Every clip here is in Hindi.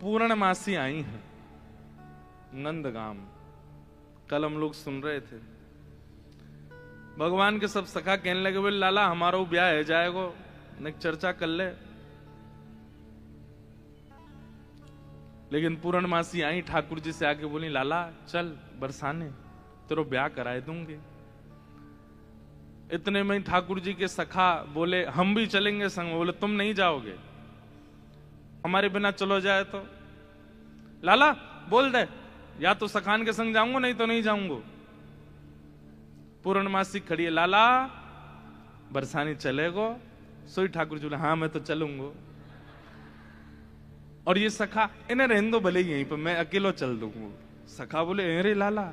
पूर्णमासी आई हैं नंदगाम। कल हम लोग सुन रहे थे, भगवान के सब सखा कहने लगे, बोले लाला हमारा ब्याह है जाएगो, न चर्चा कर ले। लेकिन पूर्णमासी आई ठाकुर जी से आके बोली, लाला चल बरसाने, तेरो ब्याह कराए दूंगी। इतने में ठाकुर जी के सखा बोले, हम भी चलेंगे संग। बोले तुम नहीं जाओगे, हमारे बिना चलो जाए तो। लाला बोल दे, या तो सखान के संग जाऊंगा, नहीं तो नहीं जाऊंगा। पूर्णमासी खड़ी है, लाला बरसाने चलेगो? सोई ठाकुर जी बोले, हाँ मैं तो चलूंगा। और ये सखा, इन्हें रहने दो भले यहीं पर, मैं अकेलो चल दूंगा। सखा बोले, अरे लाला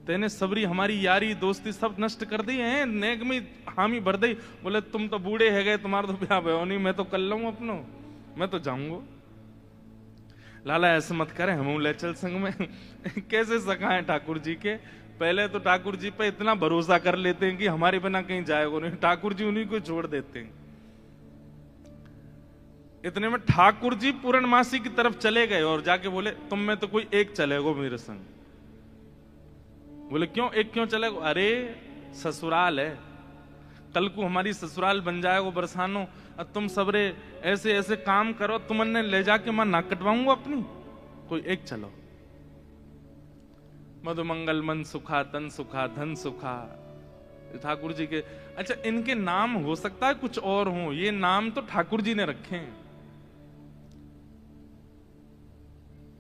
तेने सबरी हमारी यारी दोस्ती सब नष्ट कर दी है, नेक में हामी भर दी। बोले तुम तो बूढ़े है गए, तुम्हारा तो ब्याह भयो नहीं, मैं तो कर लूंगा अपनो, मैं तो जाऊंगा। लाला ऐसे मत करे, हम ले चल संग में। कैसे सखा है ठाकुर जी के, पहले तो ठाकुर जी पे इतना भरोसा कर लेते हैं कि हमारे बिना कहीं जाएगा नहीं, ठाकुर जी उन्हीं को छोड़ देते हैं। इतने में ठाकुर जी पूर्णमासी की तरफ चले गए और जाके बोले, तुम में तो कोई एक चलेगो मेरे संग। बोले क्यों एक क्यों चलेगो? अरे ससुराल है, कल को हमारी ससुराल बन जाएगा बरसानो, और तुम सबरे ऐसे ऐसे काम करो, तुमने ले जाके मैं ना कटवाऊंगा अपनी, कोई एक चलो। मधुमंगल मन सुखा, तन सुखा, धन सुखा, ठाकुर जी के। अच्छा इनके नाम हो सकता है कुछ और हो, ये नाम तो ठाकुर जी ने रखे हैं।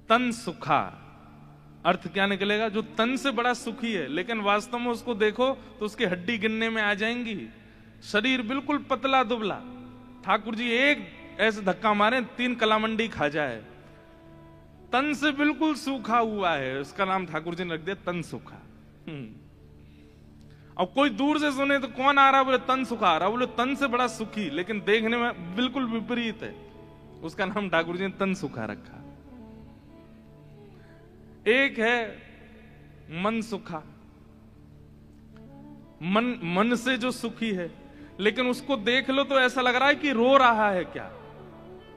तन सुखा अर्थ क्या निकलेगा? जो तन से बड़ा सुखी है, लेकिन वास्तव में उसको देखो तो उसकी हड्डी गिनने में आ जाएंगी, शरीर बिल्कुल पतला दुबला। ठाकुर जी एक ऐसे धक्का मारे 3 कलामंडी खा जाए। तन से बिल्कुल सूखा हुआ है, उसका नाम ठाकुर जी ने रख दिया तन सुखा। अब कोई दूर से सुने तो कौन आ रहा, बोले तन सुखा आ रहा, बोले तन से बड़ा सुखी, लेकिन देखने में बिल्कुल विपरीत है, उसका नाम ठाकुर जी ने तन सुखा रखा। एक है मन सुखा, मन से जो सुखी है, लेकिन उसको देख लो तो ऐसा लग रहा है कि रो रहा है क्या।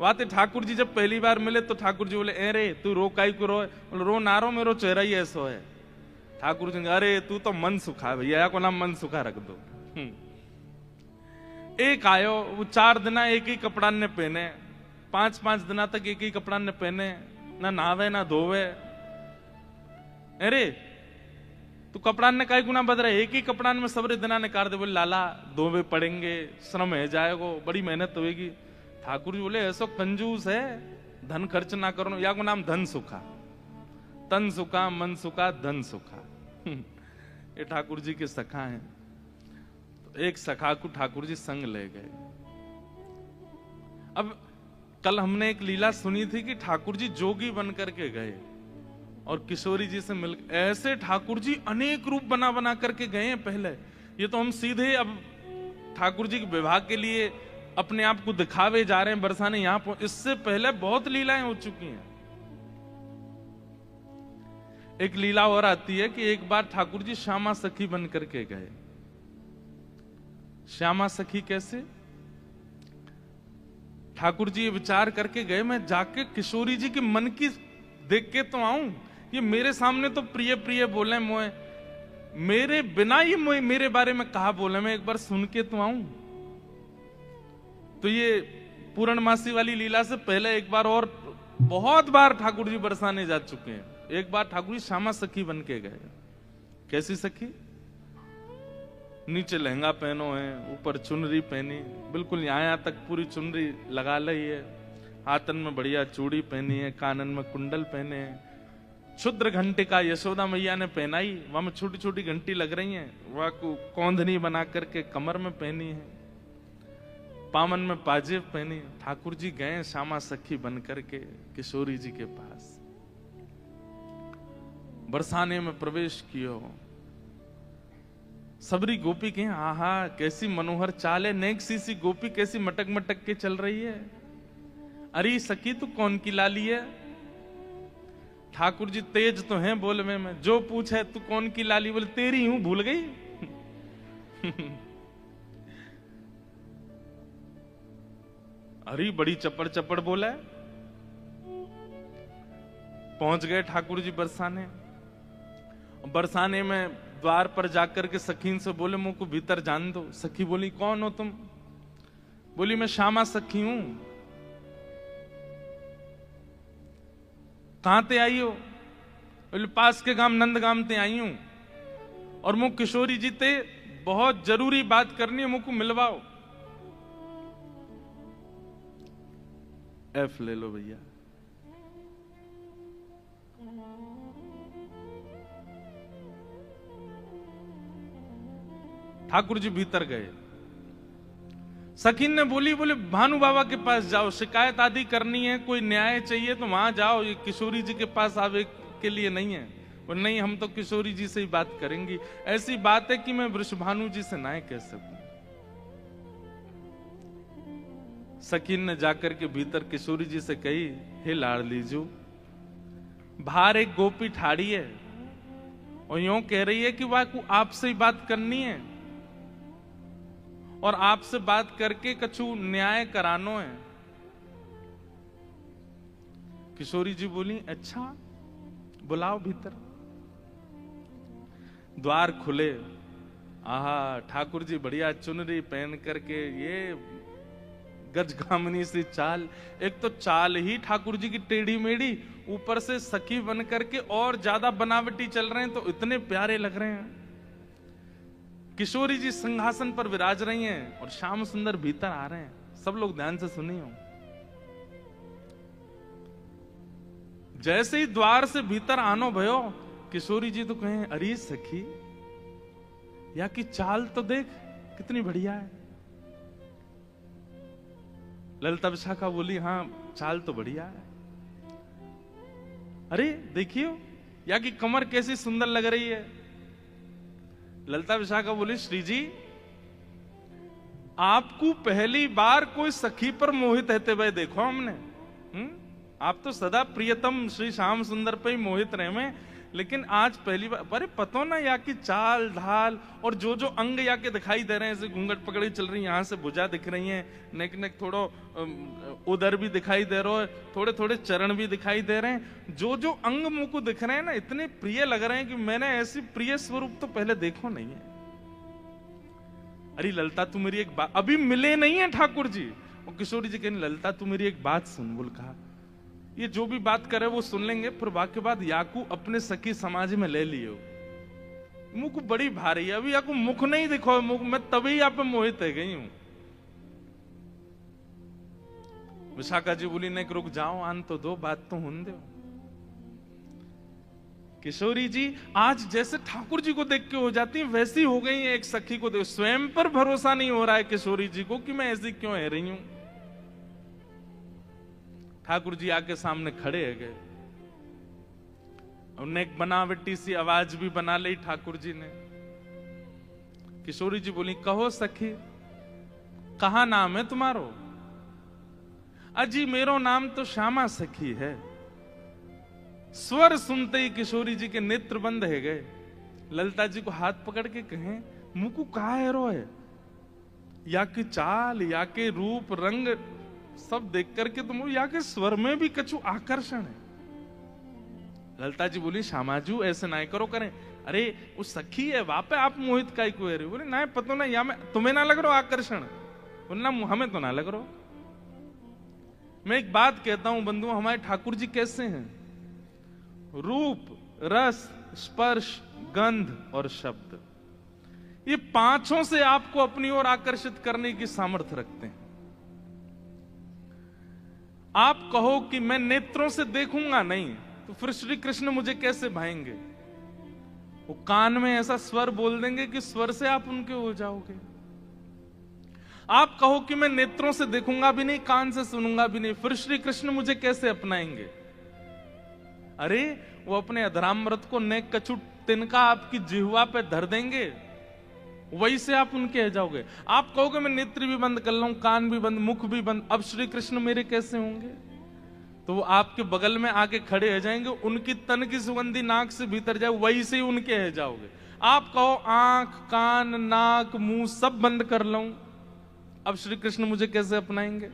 वाते ठाकुर जी जब पहली बार मिले तो ठाकुर जी बोले, अरे तू रो काई को रो? बोले रो ना रो, मेरो चेहरा ही ऐसा है। ठाकुर जी अरे तू तो मन सुखा है भैया, को नाम मन सुखा रख दो। एक आयो, वो 4 दिन एक ही कपड़ा ने पहने, 5-5 दिन तक एक ही कपड़ा ने पहने, ना नहावे ना धोवे। अरे तू कपड़ा ने काई गुना बदल रहा, एक ही कपड़ा में सबरे दिना ने कार दे। बोले लाला धोवे पड़ेंगे, श्रम है जाएगो, बड़ी मेहनत होगी। ठाकुर जी बोले ऐसा कंजूस है, धन खर्च ना करो, या को नाम धन सुखा। तन सुखा, मन सुखा, धन सुखा। ये ठाकुर जी के सखा हैं। तो एक सखा को ठाकुर जी संग ले गए। अब कल हमने एक लीला सुनी थी कि ठाकुर जी जोगी बन करके गए और किशोरी जी से मिल, ऐसे ठाकुर जी अनेक रूप बना बना करके गए हैं पहले। ये तो हम सीधे अब ठाकुर जी के विवाह के लिए अपने आप को दिखावे जा रहे हैं बरसाने यहां पर। इससे पहले बहुत लीलाएं हो चुकी हैं। एक लीला और आती है कि एक बार ठाकुर जी श्यामा सखी बन करके गए। श्यामा सखी कैसे? ठाकुर जी विचार करके गए, मैं जाके किशोरी जी के मन की देख के तो आऊं, ये मेरे सामने तो प्रिय प्रिय बोले मोए, मेरे बिना ही मोए मेरे बारे में कहा बोले, मैं एक बार सुन के तो आऊं। तो ये पूर्णमासी वाली लीला से पहले एक बार और बहुत बार ठाकुर जी बरसाने जा चुके हैं। एक बार ठाकुर जी श्यामा सखी बन के गए। कैसी सखी? नीचे लहंगा पहनो है, ऊपर चुनरी पहनी, बिल्कुल यहाँ तक पूरी चुनरी लगा ली है, हाथन में बढ़िया चूड़ी पहनी है, कानन में कुंडल पहने हैं, क्षुद्र घंटे का यशोदा मैया ने पहनाई, वहां में छोटी छोटी घंटी लग रही हैं, वह को कौंधनी बना करके कमर में पहनी है, पामन में पाजेब पहनी। ठाकुर जी गए श्यामा सखी बन करके किशोरी जी के पास, बरसाने में प्रवेश कियो। सबरी गोपी कहें आहा कैसी मनोहर चाल है, नेक सी गोपी कैसी मटक मटक के चल रही है। अरे सखी तू कौन की लाली है? ठाकुर जी तेज तो हैं बोलने में, जो पूछे तू कौन की लाली, बोले तेरी हूं, भूल गई। अरे बड़ी चपड़ चपड़ बोला है। पहुंच गए ठाकुर जी बरसाने। बरसाने में द्वार पर जाकर के सखीन से बोले मुझ को भीतर जान दो। सखी बोली कौन हो तुम? बोली मैं श्यामा सखी हूं। कहां ते आई हो? बोले पास के गांव नंदगाम ते आई हूं और मुझ किशोरी जी ते बहुत जरूरी बात करनी है, मुझको मिलवाओ। एफ ले लो भैया। ठाकुर जी भीतर गए। सखीन ने बोली भानु बाबा के पास जाओ, शिकायत आदि करनी है, कोई न्याय चाहिए तो वहां जाओ, ये किशोरी जी के पास आवे के लिए नहीं है। और नहीं, हम तो किशोरी जी से ही बात करेंगी। ऐसी बात है कि मैं वृषभानु जी से ना कह सकूं। सखीन ने जाकर के भीतर किशोरी जी से कही, हे लाडलीजू, बाहर एक गोपी ठाड़ी है और यूं कह रही है कि वह आपसे ही बात करनी है और आपसे बात करके कछु न्याय करानो है। किशोरी जी बोली अच्छा बुलाओ भीतर। द्वार खुले। आहा, ठाकुर जी बढ़िया चुनरी पहन करके, ये गजगामिनी सी चाल। एक तो चाल ही ठाकुर जी की टेढ़ी मेढ़ी, ऊपर से सखी बन करके और ज्यादा बनावटी चल रहे हैं तो इतने प्यारे लग रहे हैं। किशोरी जी सिंहासन पर विराज रही हैं और श्याम सुंदर भीतर आ रहे हैं। सब लोग ध्यान से सुनिए। जैसे ही द्वार से भीतर आनो भयो, किशोरी जी तो कहें अरे सखी, या की चाल तो देख कितनी बढ़िया है। ललिता विशाखा बोली हाँ चाल तो बढ़िया है। अरे देखियो, या की कमर कैसी सुंदर लग रही है। ललिता विशाखा बोली श्री जी, आपको पहली बार कोई सखी पर मोहित रहते हुए देखो हमने। आप तो सदा प्रियतम श्री श्याम सुंदर पे ही मोहित रहे में, लेकिन आज पहली बार। अरे पतो ना, या की चाल ढाल और जो जो अंग या के दिखाई दे रहे हैं, जैसे घूंघट पकड़ी चल रही है, यहां से भुजा दिख रही है, नेक नेक थोड़ो उदर भी दिखाई दे रहा है, थोड़े थोड़े चरण भी दिखाई दे रहे हैं। जो जो अंग मुंह को दिख रहे हैं ना, इतने प्रिय लग रहे हैं कि मैंने ऐसी प्रिय स्वरूप तो पहले देखो नहीं है। अरे ललिता तू मेरी एक बात, अभी मिले नहीं है ठाकुर जी। और किशोरी जी कहने ललिता तू मेरी एक बात सुन। बोल कहा, ये जो भी बात करे वो सुन लेंगे, फिर वाक्य बाद याकू अपने सखी समाज में ले लियो। मुख बड़ी भारी है, अभी याकू मुख नहीं दिखो, मुख मैं तभी यहाँ पे मोहित है गई हूं। विशाखा जी बोली नहीं रुक जाओ, आन तो दो, बात तो हुन दो। किशोरी जी आज जैसे ठाकुर जी को देख के हो जाती है, वैसी हो गई है एक सखी को देख। स्वयं पर भरोसा नहीं हो रहा है किशोरी जी को कि मैं ऐसी क्यों है रही हूं। ठाकुर जी आके सामने खड़े है गए। उन्हें एक बनावटी सी आवाज भी बना ली ठाकुर जी ने। किशोरी जी बोली कहो सखी, कहा नाम है तुम्हारो? अजी मेरो नाम तो श्यामा सखी है। स्वर सुनते ही किशोरी जी के नेत्र बंद है गए। ललिता जी को हाथ पकड़ के कहें मुकु कहा है रो है, या की चाल या के रूप रंग सब देख करके तुम या के स्वर में भी कछु आकर्षण है। ललिता जी बोली श्यामाजू ऐसे ना करो करें। अरे वो सखी है, वहां पे आप मोहित का को है। बोले ना पता ना, या मैं तुम्हें ना लग रहा आकर्षण, बोलना हमें तो ना लग रहा। मैं एक बात कहता हूं बंधु, हमारे ठाकुर जी कैसे हैं? रूप, रस, स्पर्श, गंध और शब्द, ये पांचों से आपको अपनी ओर आकर्षित करने की सामर्थ्य रखते हैं। आप कहो कि मैं नेत्रों से देखूंगा नहीं, तो फिर श्री कृष्ण मुझे कैसे भाएंगे? वो कान में ऐसा स्वर बोल देंगे कि स्वर से आप उनके हो जाओगे। आप कहो कि मैं नेत्रों से देखूंगा भी नहीं, कान से सुनूंगा भी नहीं, फिर श्री कृष्ण मुझे कैसे अपनाएंगे? अरे वो अपने अधरामृत को नेक कछु तिनका आपकी जिह्वा पे धर देंगे, वही से आप उनके हो जाओगे। आप कहोगे मैं नेत्र भी बंद कर लूं, कान भी बंद, मुख भी बंद, अब श्री कृष्ण मेरे कैसे होंगे? तो वो आपके बगल में आके खड़े हो जाएंगे, उनकी तन की सुगंधी नाक से भीतर जाए, वही से उनके हो जाओगे। आप कहो आंख, कान, नाक, मुंह सब बंद कर लूं, अब श्री कृष्ण मुझे कैसे अपनाएंगे?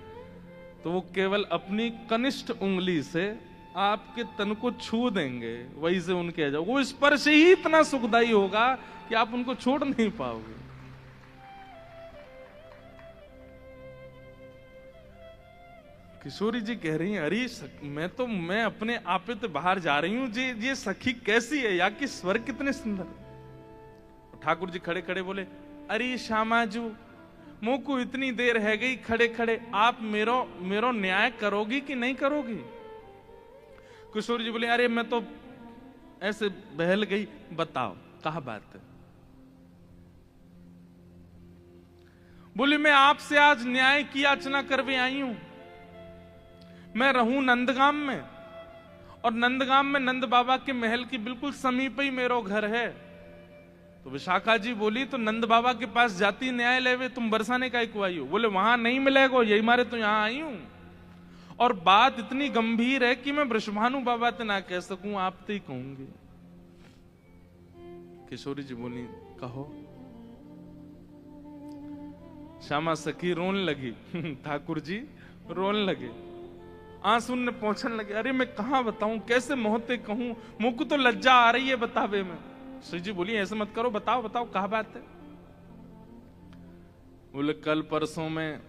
तो वो केवल अपनी कनिष्ठ उंगली से आपके तन को छू देंगे, वही से उनके आ जाओ। वो स्पर्श ही इतना सुखदायी होगा कि आप उनको छोड़ नहीं पाओगे। किशोरी जी कह रही हैं, अरे मैं अपने आपे तो बाहर जा रही हूं जी, ये सखी कैसी है, या कि स्वर कितने सुंदर। ठाकुर जी खड़े खड़े बोले, अरे श्यामाजू मुंह को इतनी देर है गई खड़े खड़े, आप मेरो न्याय करोगी कि नहीं करोगी। किशोरी जी बोले, अरे मैं तो ऐसे बहल गई, बताओ कहा बात है। बोली, मैं आपसे आज न्याय की याचना करवे आई हूं। मैं रहूं नंदगाम में, और नंदगाम में नंद बाबा के महल की बिल्कुल समीप ही मेरो घर है। तो विशाखा जी बोली, तो नंद बाबा के पास जाती न्याय लेवे, तुम बरसाने का को आई हो। बोले, वहां नहीं मिलेगा, यही मारे तो यहां आई हूं। और बात इतनी गंभीर है कि मैं वृषभानु बाबा ते ना कह सकूं, आप तो ही कहूंगी। किशोरी जी बोली, कहो। श्यामा सखी रोने लगी, ठाकुर जी रोने लगे, आंसू ने पहुंचने लगे। अरे मैं कहां बताऊं, कैसे मोहते कहूं, मुझ को तो लज्जा आ रही है बतावे में। श्री जी बोली, ऐसे मत करो, बताओ बताओ कहा बात है। बोले, कल परसों में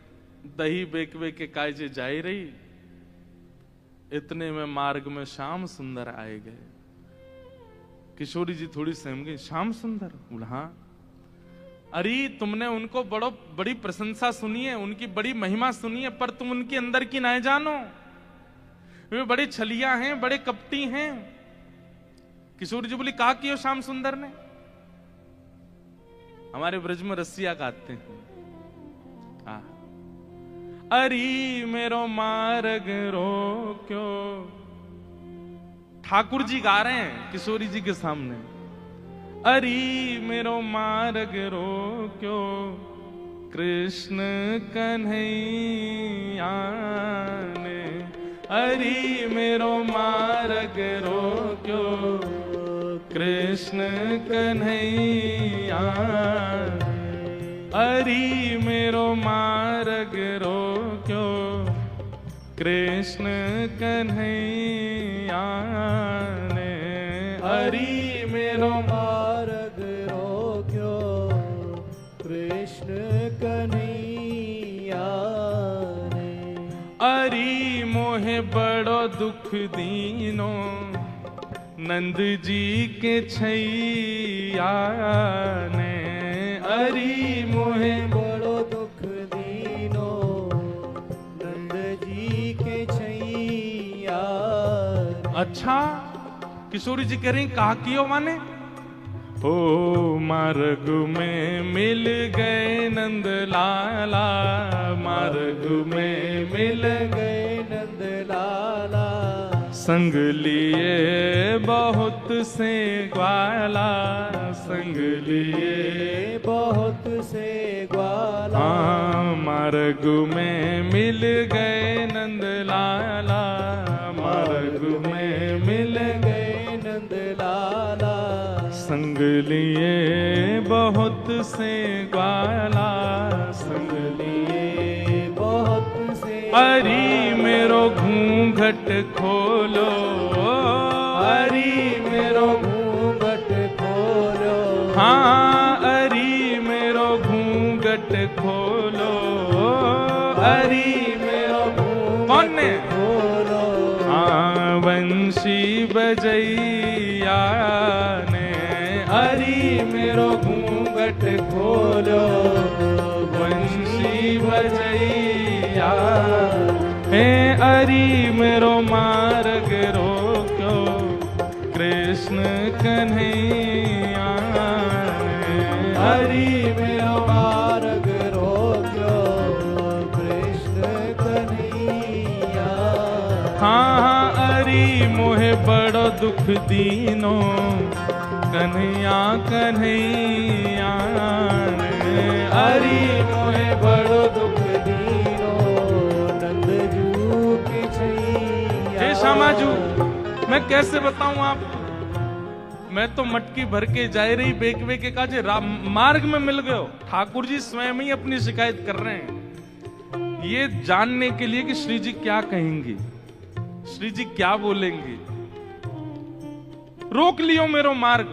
दही बेकवे के कायजे जाई रही, इतने में मार्ग में श्याम सुंदर आए गए। किशोरी जी थोड़ी सहम गई, श्याम सुंदर? बोला, हाँ। अरे तुमने उनको बड़ी प्रशंसा सुनी है, उनकी बड़ी महिमा सुनी है, पर तुम उनके अंदर की ना जानो। वे बड़े छलिया हैं, बड़े कपटी हैं। किशोरी जी बोली, कहा कियो श्याम सुंदर ने? हमारे ब्रज में रसिया गाते हैं, अरी मेरो मार्ग रोक्यो। ठाकुर जी गा रहे हैं किशोरी जी के सामने, अरी मेरो मार्ग रोक्यो, कृष्ण कन्हैया ने। अरी मेरो मार्ग रोक्यो, कृष्ण कन्हैया। अरी मेरो मार्ग रोक्यो, कृष्ण कन्हैया ने। अरी मेरो मार्ग रोक्यो, कृष्ण कन्हैया ने। अरी मोहे बड़ो दुख दीनो, नंद जी के छैया ने। अरी मोहे बड़ो दुख दीनो, नंद जी के छैया। अच्छा, किशोरी जी कह रही, कहा कियो माने? ओ मार्ग में मिल गए नंद लाला, मार्ग में मिल गए नंद लाला। संग लिए बहुत से ग्वाला, संग लिए बहुत से ग्वाला। हाँ, मार्ग में मिल गए नंद लाला, मार्ग में मिल गए नंद लाला। संग लिए बहुत से ग्वाला, संग लिए बहुत से। अरी मेरो घूंघट खोलो, अरी मेरो घूंघट खोलो। हाँ, अरी मेरो घूंघट खोलो, अरी मेरो कौन ने खोलो। हाँ, वंशी बजैया ने। अरी मेरो घूंघट खोलो, वंशी बजैया। हे अरी मेरो मार्ग रोक्यो, कृष्ण कन्हैया। अरी मेरो मार्ग रोक्यो, कृष्ण कन्हैया। हाँ, अरी मोहे बड़ो दुख दीनो, कन्हैया कन्हैया। अरी मोहे बड़ो दुख दीनो, नंद जू की छैया। हे श्यामाजू, मैं कैसे बताऊं आपको, मैं तो मटकी भर के जा रही बेकवे के काजे मार्ग में मिल गए। ठाकुर जी स्वयं ही अपनी शिकायत कर रहे हैं, ये जानने के लिए कि श्री जी क्या कहेंगी। श्री जी क्या बोलेंगी? रोक लियो मेरो मार्ग,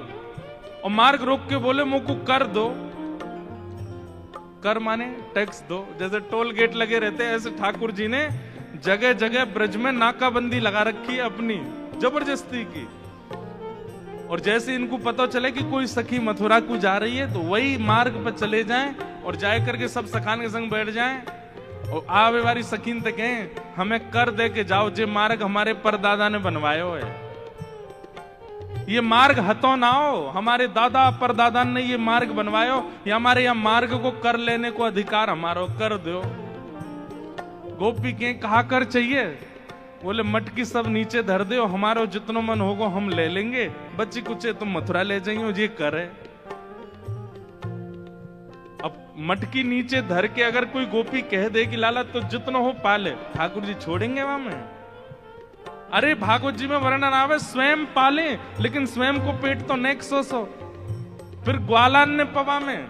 और मार्ग रोक के बोले मुझको कर दो। कर माने टैक्स दो। जैसे टोल गेट लगे रहते हैं, ऐसे ठाकुर जी ने जगह जगह ब्रज में नाकाबंदी लगा रखी है अपनी जबरदस्ती की। और जैसे इनको पता चले कि कोई सखी मथुरा को जा रही है, तो वही मार्ग पर चले जाएं और जाए करके सब सखान के संग बैठ जाएं और आवे वाली सखीन तक कहें हमें कर दे के जाओ, जे मार्ग हमारे परदादा ने बनवायो है। ये मार्ग हतो ना हो, हमारे दादा परदादा ने ये मार्ग बनवायो, या हमारे यहाँ मार्ग को कर लेने को अधिकार हमारो, कर दो। गोपी के कहा कर चाहिए? बोले मटकी सब नीचे धर दो, हमारो जितनो मन होगो हम ले लेंगे, बच्ची कुचे तुम मथुरा ले जाइयो, ये करे। अब मटकी नीचे धर के अगर कोई गोपी कह दे कि लाला तो जितनो हो पाले, ठाकुर जी छोड़ेंगे वहां में? अरे भागवत जी में वर्णन आवे स्वयं पाले, लेकिन स्वयं को पेट तो नेक सो। फिर ग्वालान ने पवा में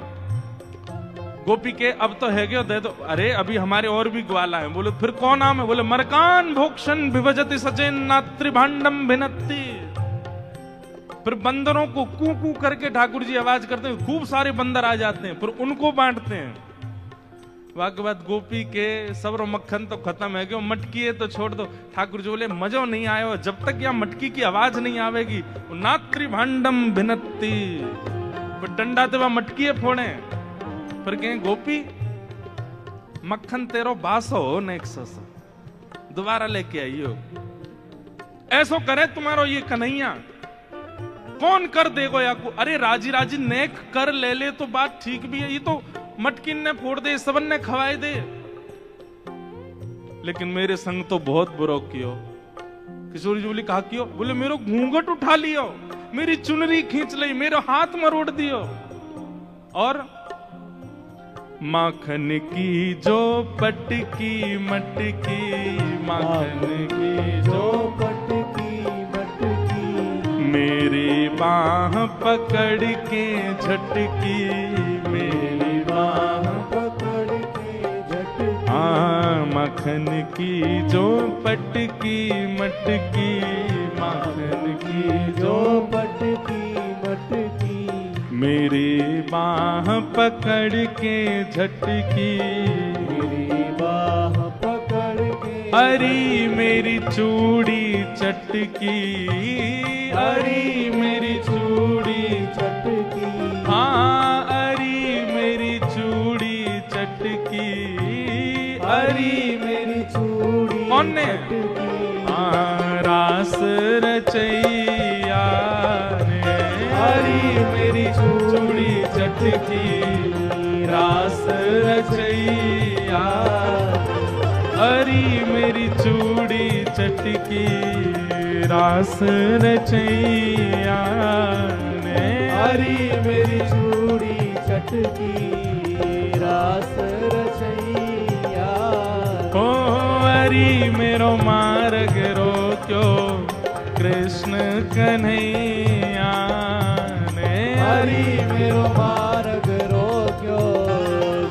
गोपी के अब तो है गयो दे दो। अरे अभी हमारे और भी ग्वाला हैं। बोले फिर कौन नाम है? बोले मरकान भोक्षण विभजति सचेन नात्री भांडम भिनत्ति। फिर बंदरों को कू कू करके ठाकुर जी आवाज करते हैं, खूब सारे बंदर आ जाते हैं, फिर उनको बांटते हैं। वाक बाद गोपी के सब्र मक्खन तो खत्म है गयो, मटकी है तो छोड़ दो। ठाकुर जी बोले मजो नहीं आयो जब तक यहाँ मटकी की आवाज नहीं आवेगी। नात्री भांडम भिनत्ति, फिर डंडा ते वह मटकी है फोड़े। फिर कहें गोपी मक्खन तेरो बासो हो नेक सस, दोबारा लेके आइयो। ऐसो करे तुम्हारो ये कन्हैया, कौन कर देगो या को? अरे राजी राजी नेक कर ले ले तो बात ठीक भी है, ये तो मटकिन ने फोड़ दे, सबन ने खवाए दे, लेकिन मेरे संग तो बहुत बुरो कियो। किशोरी जी बोली कहा कियो? बोले मेरो घूंघट उठा लियो, मेरी चुनरी खींच ली, मेरा हाथ मरोड़ दियो, और माखन की जो पटकी मटकी, माखन की जो पटकी मटकी, मेरी बाह पकड़ के झटकी, मेरी बाह पकड़ के झटकी। माखन की जो पटकी मटकी, माखन की जो पटकी मटकी, मेरी बाह पकड़ के झटकी, मेरी बाह पकड़ के। अरी मेरी चूड़ी चटकी, अरी मेरी चूड़ी चटकी, हाँ अरी मेरी चूड़ी चटकी, अरी मेरी चूड़ी कौन ने? चटकी। रास रचैया ने, हरी मेरी चूड़ी चटकी, रास रचैया, अरी मेरी चूड़ी चटकी, रास रचैया ने, हरी मेरी चूड़ी चटकी, रास रचैया। ओ अरी मेरो मार्ग रोक्यो कृष्ण कन्हैया ने, हरी मेरो मार्ग रोक्यो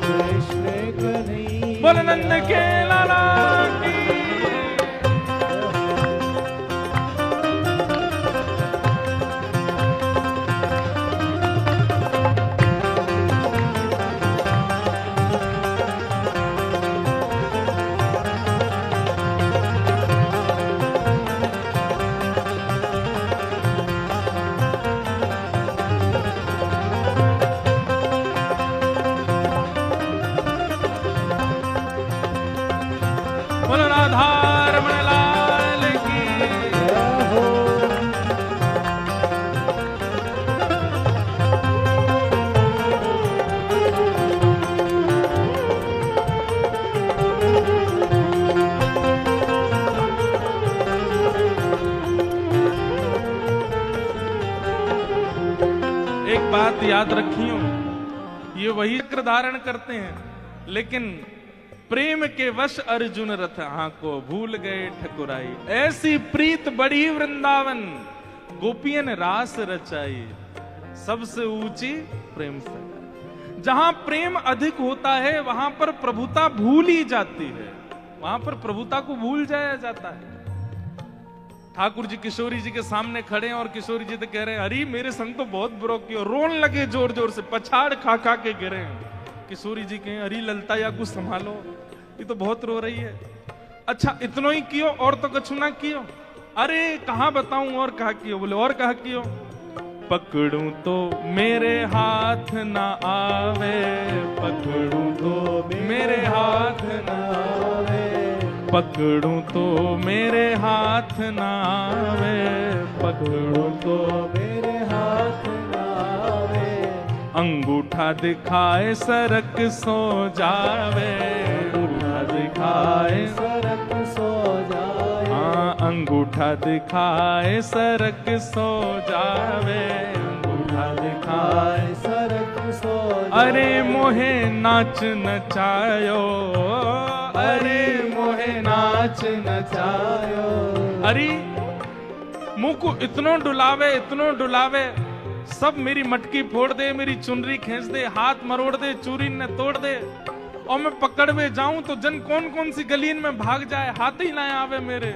कृष्ण कन्हैया। बोल नंद के लाला की। बोलो राधारमण लाल की। एक बात याद रखियो, ये वही चक्र धारण करते हैं, लेकिन प्रेम के वश अर्जुन रथ को भूल गए ठकुराई। ऐसी प्रीत बड़ी वृंदावन, गोपियन रास रचाई, सबसे ऊंची प्रेम से। जहां प्रेम अधिक होता है वहां पर प्रभुता भूल ही जाती है, वहां पर प्रभुता को भूल जाया जाता है। ठाकुर जी किशोरी जी के सामने खड़े हैं और किशोरी जी तो कह रहे हैं अरे मेरे संग तो बहुत बुरो कियो, रोन लगे जोर जोर से, पछाड़ खा खा के गिरे हैं। किशोरी जी कहें अरे ललता या कुछ संभालो, ये तो बहुत रो रही है। अच्छा इतनो ही कियो और तो कछु ना कियो? अरे कहाँ बताऊं और कहा कियो? बोले और कहा कियो? पकड़ूं तो मेरे हाथ ना आवे, पकड़ूं तो मेरे हाथ ना आवे, पकड़ूं तो मेरे हाथ ना आवे, पकड़ूं तो मेरे हाथ ना आवे, अंगूठा दिखाए सरक सो जावे, अंगूठा दिखाए सरक सो जाए, हाँ अंगूठा दिखाए सरक सो जावे, अंगूठा दिखाए सरक सो जाए। अरे मोहे नाच नचायो, अरे मोहे नाच नचायो, अरे मुंह को इतनो डुलावे, इतनो डुलावे, सब मेरी मटकी फोड़ दे, मेरी चुनरी खींच दे, हाथ मरोड़ दे, चूरी ने तोड़ दे, और मैं पकड़ में जाऊं तो जन कौन कौन सी गलीन में भाग जाए, हाथ ही ना आवे मेरे।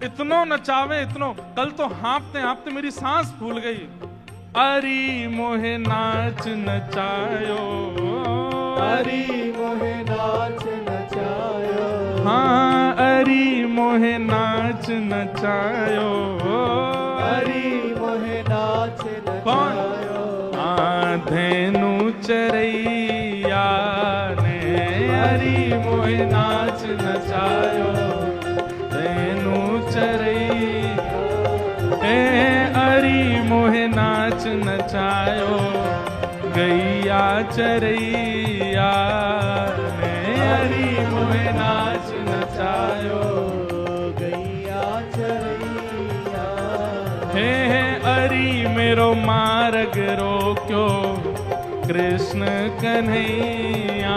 इतनो नचावे इतनो, कल तो हाँपते हाँपते मेरी सांस फूल गई। अरे मोहे नाच नचायो, अरे मोहे नाच नचायो, हाँ अरे मोहे नाच नचायो, अरे मोहे नाच नचायो, धेनु चरैया ने अरे मोहे नाच नचायो, धेनु चरैया अरे मोहे नाच नचायो, गैया चरैया ने अरे मोहे नाच नचायो, गैया चरैया हे अरे मेरो मार्ग रोक्यो, कृष्ण कन्हैया